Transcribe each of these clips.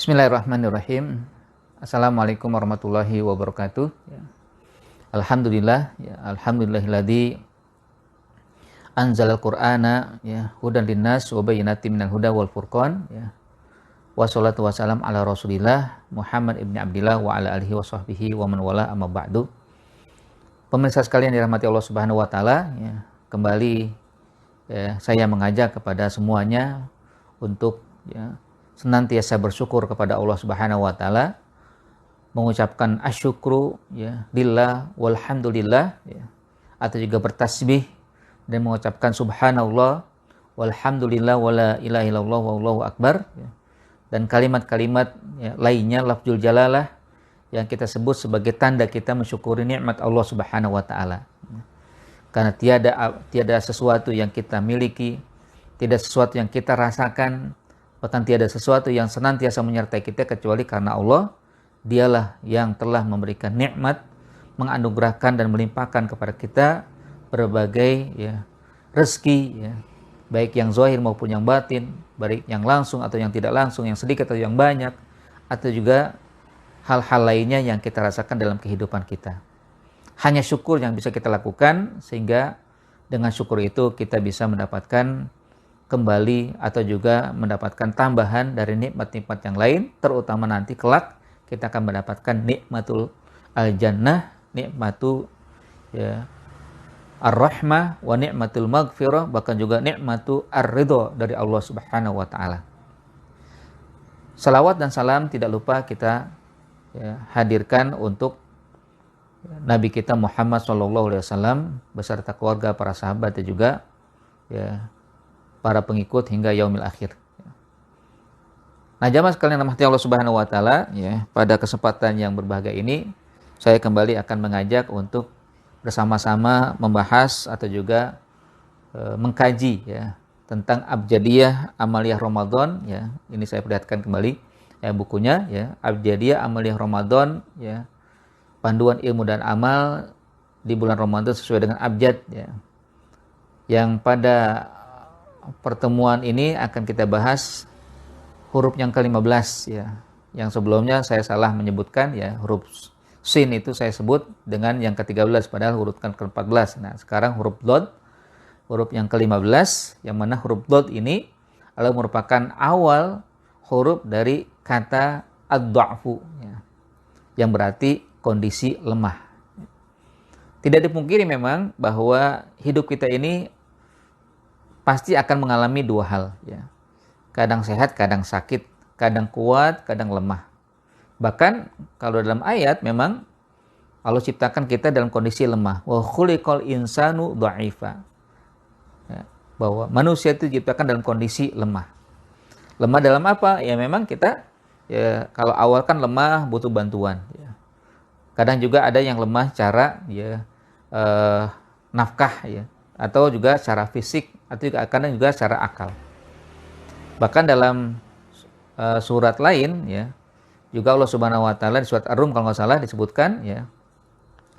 Bismillahirrahmanirrahim. Assalamualaikum warahmatullahi wabarakatuh. Alhamdulillah, alhamdulillahilladzi anzalal qur'ana hudan linnas wa bayyinatin minal huda wal furqan. Wassalatu wassalam ala Rasulillah Muhammad ibni Abdillah wa ala alihi wa sahbihi wa man wala amma ba'du. Pemirsa sekalian dirahmati Allah Subhanahu wa taala, kembali saya mengajak kepada semuanya untuk senantiasa bersyukur kepada Allah Subhanahu wa taala, mengucapkan asyukru lillah walhamdulillah, atau juga bertasbih dan mengucapkan subhanallah walhamdulillah wala ilaha illallah wallahu akbar, dan kalimat-kalimat lainnya lafzul jalalah yang kita sebut sebagai tanda kita mensyukuri nikmat Allah Subhanahu wa taala. Karena tiada sesuatu yang kita miliki, tidak sesuatu yang kita rasakan, bahkan tiada sesuatu yang senantiasa menyertai kita kecuali karena Allah. Dialah yang telah memberikan nikmat, menganugerahkan dan melimpahkan kepada kita berbagai rezeki, baik yang zahir maupun yang batin, baik yang langsung atau yang tidak langsung, yang sedikit atau yang banyak, atau juga hal-hal lainnya yang kita rasakan dalam kehidupan kita. Hanya syukur yang bisa kita lakukan, sehingga dengan syukur itu kita bisa mendapatkan kembali atau juga mendapatkan tambahan dari nikmat-nikmat yang lain, terutama nanti kelak kita akan mendapatkan nikmatul al-jannah, nikmatu ar-rahmah, wa nikmatul maghfirah, bahkan juga nikmatu ar-ridha dari Allah Subhanahu wa taala. Salawat dan salam tidak lupa kita hadirkan untuk Nabi kita Muhammad SAW beserta keluarga, para sahabat dan juga para pengikut hingga yaumil akhir. Nah, jamaah sekalian rahmati Allah Subhanahu wa taala, pada kesempatan yang berbahagia ini saya kembali akan mengajak untuk bersama-sama membahas atau juga mengkaji tentang Abjadiyah Amaliyah Ramadan. Ini saya perlihatkan kembali bukunya, Abjadiyah Amaliyah Ramadan, panduan ilmu dan amal di bulan Ramadan sesuai dengan abjad, yang pada pertemuan ini akan kita bahas huruf yang ke-15, yang sebelumnya saya salah menyebutkan, huruf sin itu saya sebut dengan yang ke-13 padahal huruf kan ke-14. Nah, sekarang huruf dod, huruf yang ke-15, yang mana huruf dod ini adalah merupakan awal huruf dari kata ad-dha'fu, yang berarti kondisi lemah. Tidak dipungkiri memang bahwa hidup kita ini pasti akan mengalami dua hal, kadang sehat, kadang sakit, kadang kuat, kadang lemah. Bahkan kalau dalam ayat memang Allah ciptakan kita dalam kondisi lemah. Wa khuliqal insanu dha'ifa. Bahwa manusia itu diciptakan dalam kondisi lemah. Lemah dalam apa? Ya memang kita kalau awal kan lemah butuh bantuan. Kadang juga ada yang lemah cara nafkah, atau juga secara fisik, atau juga kadang juga secara akal. Bahkan dalam surat lain, juga Allah Subhanahu wa taala di surat Ar-Rum kalau nggak salah disebutkan,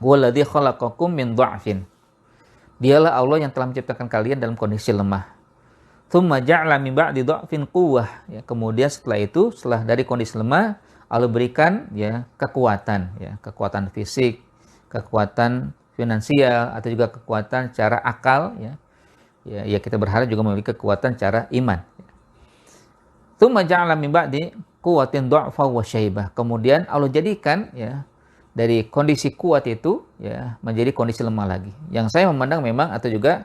Walladzi khalaqakum min dha'fin. Dialah Allah yang telah menciptakan kalian dalam kondisi lemah. Tsumma ja'ala min ba'di dha'fin quwwah. Kemudian setelah itu, setelah dari kondisi lemah, Allah berikan kekuatan, kekuatan fisik, kekuatan finansial, atau juga kekuatan secara akal, ya kita berharap juga memiliki kekuatan secara iman. Tsumma ja'ala min ba'di quwwatin dha'fa wa syaibah. Kemudian Allah jadikan dari kondisi kuat itu menjadi kondisi lemah lagi. Yang saya memandang memang, atau juga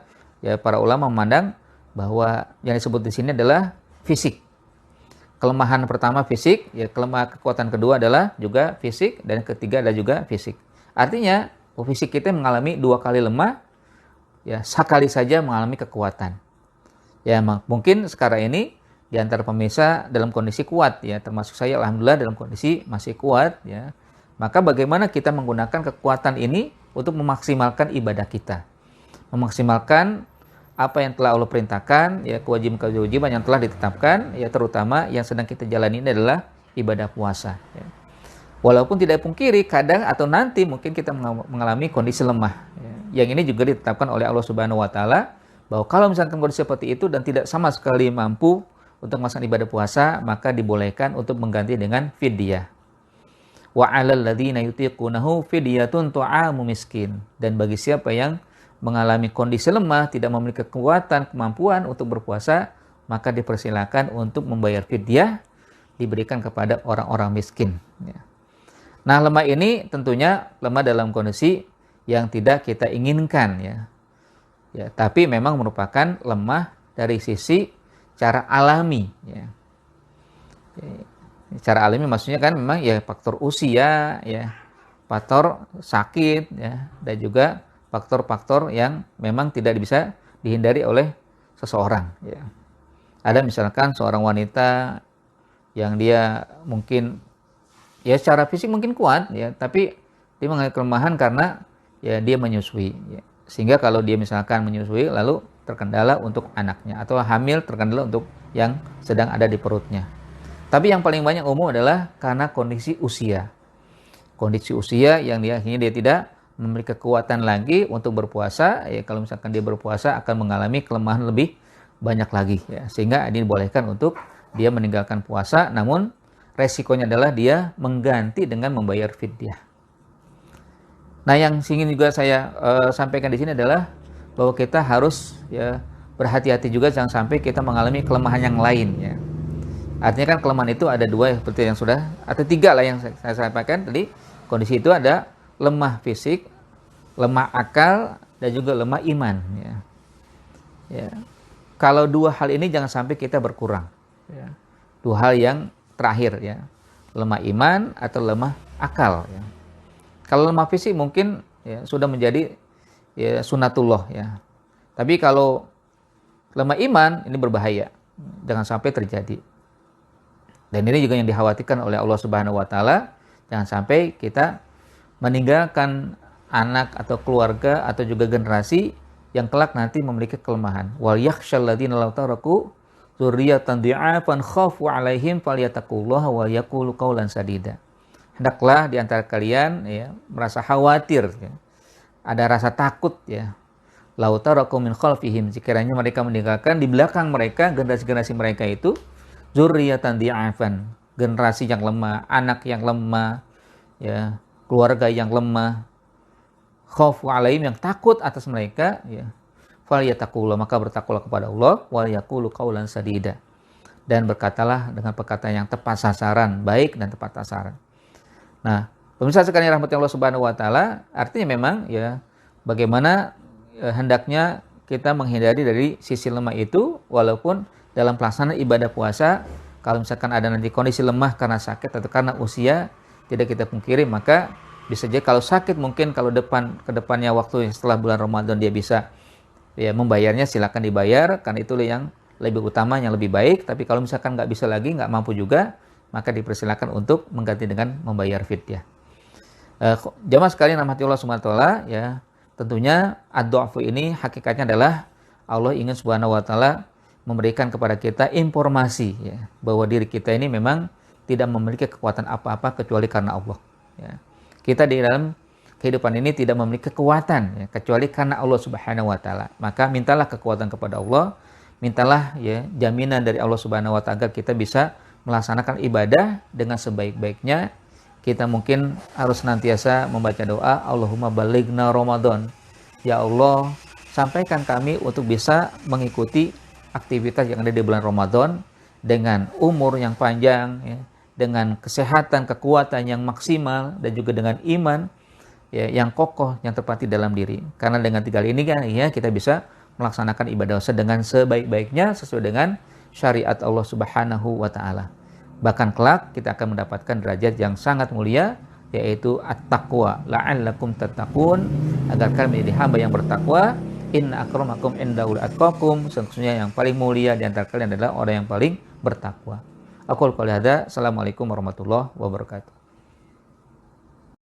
para ulama memandang bahwa yang disebut di sini adalah fisik. Kelemahan pertama fisik, kekuatan kedua adalah juga fisik, dan ketiga adalah juga fisik. Artinya fisik kita mengalami dua kali lemah, sekali saja mengalami kekuatan. Mungkin sekarang ini di antara pemirsa dalam kondisi kuat, termasuk saya alhamdulillah dalam kondisi masih kuat, maka bagaimana kita menggunakan kekuatan ini untuk memaksimalkan ibadah kita, memaksimalkan apa yang telah Allah perintahkan, kewajiban-kewajiban yang telah ditetapkan, terutama yang sedang kita jalani ini adalah ibadah puasa. Walaupun tidak pungkiri kadang atau nanti mungkin kita mengalami kondisi lemah. Yang ini juga ditetapkan oleh Allah Subhanahu wa taala, bahwa kalau misalkan kondisi seperti itu dan tidak sama sekali mampu untuk melaksanakan ibadah puasa, maka dibolehkan untuk mengganti dengan fidyah. Wa 'alal ladzina yutiqunahu fidyatun ta'amu miskin. Dan bagi siapa yang mengalami kondisi lemah, tidak memiliki kekuatan, kemampuan untuk berpuasa, maka dipersilakan untuk membayar fidyah, diberikan kepada orang-orang miskin. Ya. Nah, lemah ini tentunya lemah dalam kondisi yang tidak kita inginkan, ya. Ya, tapi memang merupakan lemah dari sisi cara alami, ya. Cara alami maksudnya kan memang ya faktor usia, ya, faktor sakit, ya, dan juga faktor-faktor yang memang tidak bisa dihindari oleh seseorang, ya. Ada misalkan seorang wanita yang dia mungkin ya secara fisik mungkin kuat, ya, tapi dia mengalami kelemahan karena ya dia menyusui, ya. Sehingga kalau dia misalkan menyusui lalu terkendala untuk anaknya, atau hamil terkendala untuk yang sedang ada di perutnya. Tapi yang paling banyak umum adalah karena kondisi usia. Kondisi usia yang dia akhirnya dia tidak memiliki kekuatan lagi untuk berpuasa, ya kalau misalkan dia berpuasa akan mengalami kelemahan lebih banyak lagi, ya. Sehingga ini dibolehkan untuk dia meninggalkan puasa, namun resikonya adalah dia mengganti dengan membayar fidyah. Nah, yang ingin juga saya sampaikan di sini adalah bahwa kita harus ya berhati-hati juga jangan sampai kita mengalami kelemahan yang lain, ya. Artinya kan kelemahan itu ada dua seperti yang sudah, atau tiga lah yang saya sampaikan tadi. Kondisi itu ada lemah fisik, lemah akal, dan juga lemah iman, ya. Ya. Kalau dua hal ini jangan sampai kita berkurang, ya. Dua hal yang terakhir, ya, lemah iman atau lemah akal, ya. Kalau lemah fisik mungkin ya sudah menjadi ya sunatullah, ya. Tapi kalau lemah iman ini berbahaya, jangan sampai terjadi. Dan ini juga yang dikhawatirkan oleh Allah Subhanahu wa taala, jangan sampai kita meninggalkan anak atau keluarga atau juga generasi yang kelak nanti memiliki kelemahan. Wal yakhshal ladzina law taraku dzurriyyatan dhi'afan khafu 'alaihim falyattaqullaha wa yaqulu qawlan sadida. Hendaklah di antara kalian ya merasa khawatir, ya. Ada rasa takut, ya. Law taraku min khalfihim, sekiranya mereka meninggalkan di belakang mereka generasi-generasi mereka itu dzurriyyatan dhi'afan, generasi yang lemah, anak yang lemah, ya, keluarga yang lemah, khauf alaihim, yang takut atas mereka, ya. Falyattaqullah, maka bertakwalah kepada Allah, wal yaqulu qaulan sadida, dan berkatalah dengan perkataan yang tepat sasaran, baik dan tepat sasaran. Nah, pemirsa sekalian rahmatnya Allah Subhanahu wa taala, artinya memang ya bagaimana hendaknya kita menghindari dari sisi lemah itu, walaupun dalam pelaksanaan ibadah puasa, kalau misalkan ada nanti kondisi lemah karena sakit atau karena usia, tidak kita pungkiri, maka bisa jadi kalau sakit mungkin kalau kedepannya waktu setelah bulan Ramadan dia bisa ya membayarnya, silakan dibayar, karena itu yang lebih utama, yang lebih baik. Tapi kalau misalkan nggak bisa lagi, nggak mampu juga, maka dipersilakan untuk mengganti dengan membayar fidyah. Jamaah sekalian rahmati Allah Subhanahu wa taala, ya, tentunya ad-dha'fu ini hakikatnya adalah Allah ingin Subhanahu wa taala memberikan kepada kita informasi, ya, bahwa diri kita ini memang tidak memiliki kekuatan apa-apa kecuali karena Allah, ya. Kita di dalam kehidupan ini tidak memiliki kekuatan, ya, kecuali karena Allah Subhanahu wa taala. Maka mintalah kekuatan kepada Allah, mintalah ya jaminan dari Allah Subhanahu wa taala agar kita bisa melaksanakan ibadah dengan sebaik-baiknya. Kita mungkin harus senantiasa membaca doa, Allahumma balighna Ramadan. Ya Allah, sampaikan kami untuk bisa mengikuti aktivitas yang ada di bulan Ramadan dengan umur yang panjang, ya, dengan kesehatan, kekuatan yang maksimal, dan juga dengan iman ya yang kokoh, yang terpatri dalam diri. Karena dengan tiga ini kan ya kita bisa melaksanakan ibadah dengan sebaik-baiknya sesuai dengan syariat Allah Subhanahu wa taala. Bahkan kelak kita akan mendapatkan derajat yang sangat mulia, yaitu at-taqwa, la'allakum tattaqun, agar kalian menjadi hamba yang bertakwa. Inna akramakum indallahi atqakum, sesungguhnya yang paling mulia di antara kalian adalah orang yang paling bertakwa. Aqul qouli hadza, assalamualaikum warahmatullahi wabarakatuh.